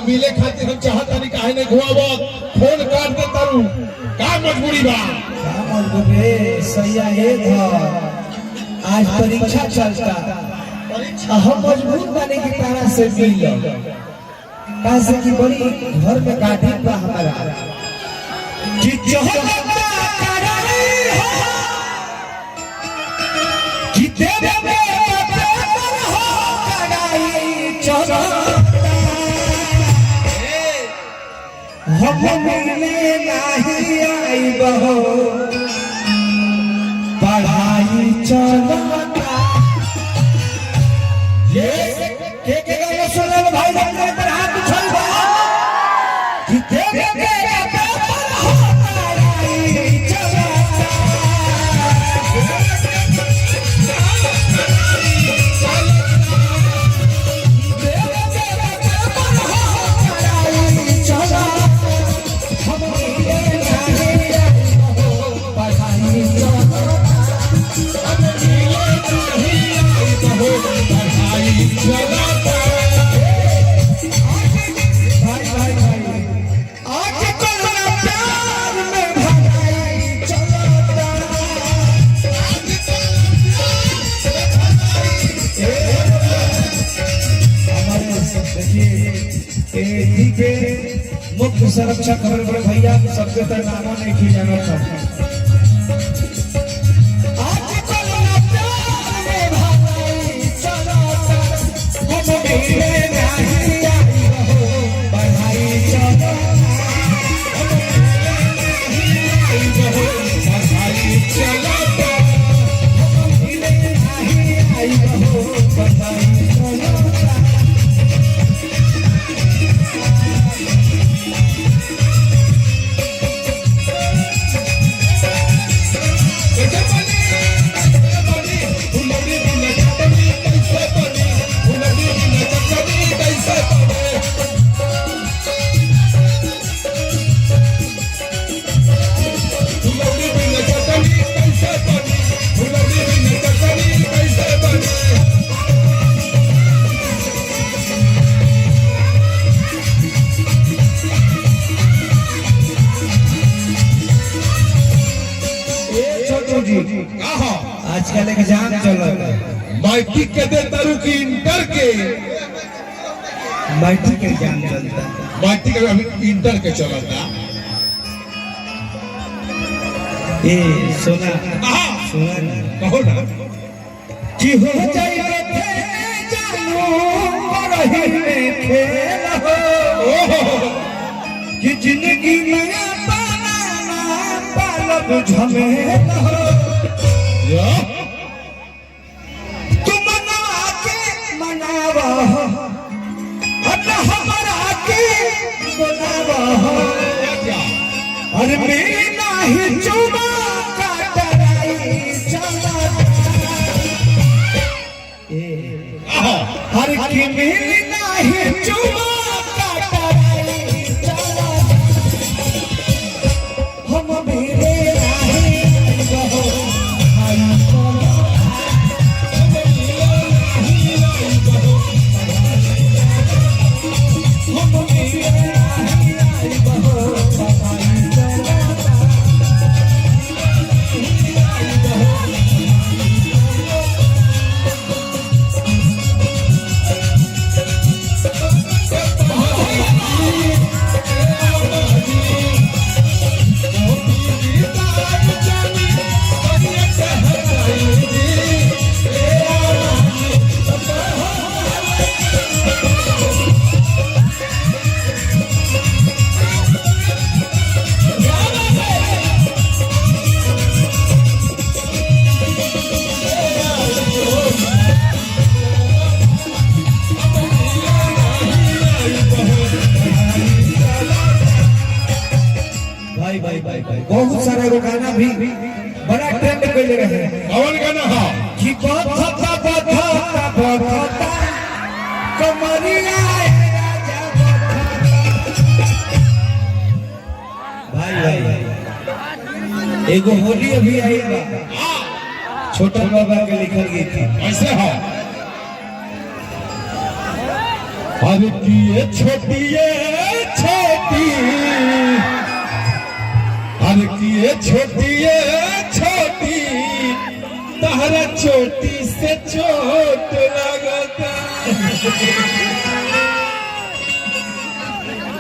मिले खातिर हम चाहता नहीं काहे नहीं घुआवो फोन काट दे तारू का मजबूरी बा का मजबूरी सही है था आज परीक्षा चलता हम मजबूर बने की तरह से मिल कैसे की बड़ी घर में काटी बा हमारा कि जोहता कराई हो कि देवे में हो कराई चलो हम मिलने नहीं आई बहो पढ़ाई चलता ये के गाना सुनल भाई लोग पर हाथ उठाई बा कि देवे के पेपर हो पढ़ाई चलता मुख्य संरक्षक बड़े भैया सबके तो नामों नहीं की जाना था आजकल एग्जाम चल रहा है मैट्रिक के दे तारू की इंटर के मैट्रिक एग्जाम चलता है मैट्रिक अभी इंटर के चलता ए सुना सुना ना कहो ना कि हो जाए जानू रही में खेल हो कि जिंदगी में पाना पालब झमेल हो तुम मना के मनावा हमारा के बनावा और मेरी नहीं चुमा काटराई चला हर की मेरी नहीं चुमा काटराई चला हम मेरे नहीं बहो बहुत सारा गाना भी बड़ा ट्रेंड कर ले रहे हैं कौन गाना है कि बधता कमरिया भाई एगो होली अभी आई बा छोटा बाबा के लिखल गीत थी ऐसे है अरे किए छोटी ये छोटी, अरे किए छोटी ये छोटी, तहरा चोटी से चोट लगता।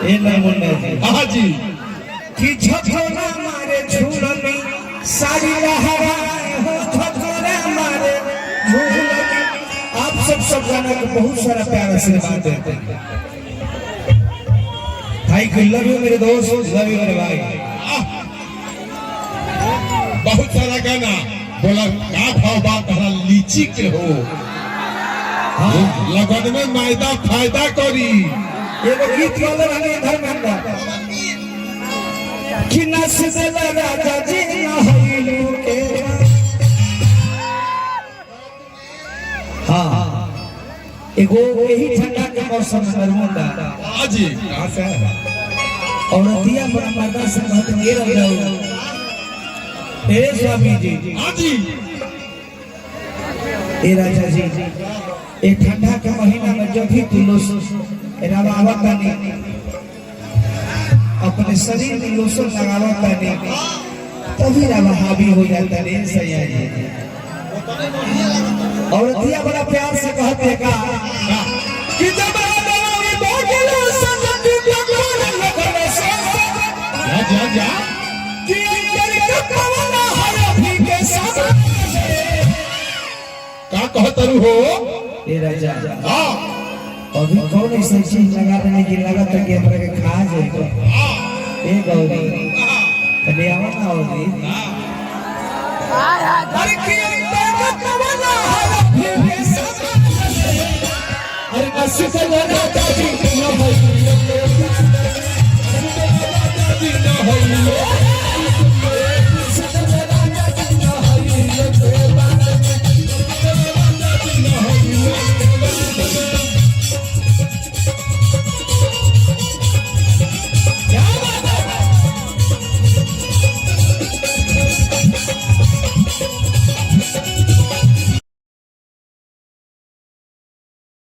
ए ना मुन्ना जी, हाँ जी, कि झझोला मारे झूलनी सारी लहराए हो, झझोला मारे झूलनी। आप सब गाना को बहुत सारा प्यार आशीर्वाद देते हैं। भाई लव यू मेरे दोस्त, लव यू मेरे भाई। बहुत सारा गाना बोला का भाव बात तहरा लीची के हो। हाँ लगन में मैदा फायदा करी। एगो गीत वाला रहने धर्मेंद्र कि नस देला राजा जी न होइलू के। हाँ एगो यही ठंडा के मौसम में नरमुंडा हाँ जी, कहाँ से है? औरतिया बड़ा मर्दा से कहते ये रह जाओ ए स्वामी जी। हाँ जी, ए राजा जी ए ठंडा के महीना में जब भी तू लगावत तानी अपने शरीर में लोशन लगावत तानी तभी रवा हावी हो जाता रे सैया जी। औरतिया बड़ा प्यार से कहते हैं का कि जब रानी बोलो संगत लगन लगन से जा जा जा, कि अंदर का पवन हर भी के साथ का कहतरू हो? ए राजा हाँ अभी कौन ऐसा चीज लगा देने की लगा तक हमरा के खा जाएगा। ए गौरी कने आवा ना होगी अरे की अंदर का पवन हर भी के साथ अरे बस से लगा दादी न भाई